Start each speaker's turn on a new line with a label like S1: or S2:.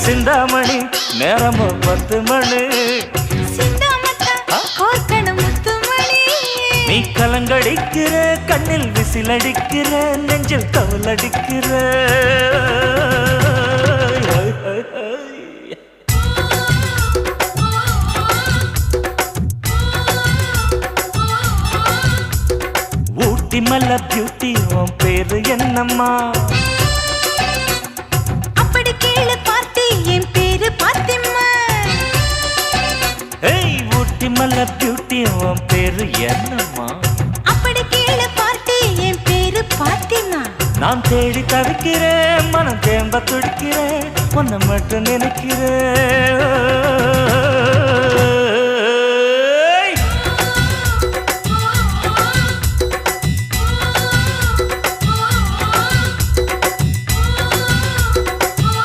S1: சிந்தாமணி நேரமோ 10 மணி நீ கலங்கடிக்கிற கண்ணில் விசிலடிக்கிற நெஞ்சில் கவலடிக்கிற ஊட்டி மல்ல பியூட்டி உன் பேரு என்னம்மா
S2: அப்படி கேளு பார்த்தி என் பேரு பாத்திம்மா
S1: ஏய் ஊட்டி மல்ல பியூட்டி உன் பேரு என்னம்மா
S2: அப்படி கேளு பார்த்தி என் பேரு பாத்திம்மா
S1: நான் தேடி தவிக்கிறேன் மனம் தேம்ப துடிக்கிறேன் உன்னை மட்டும் நினைக்கிறேன்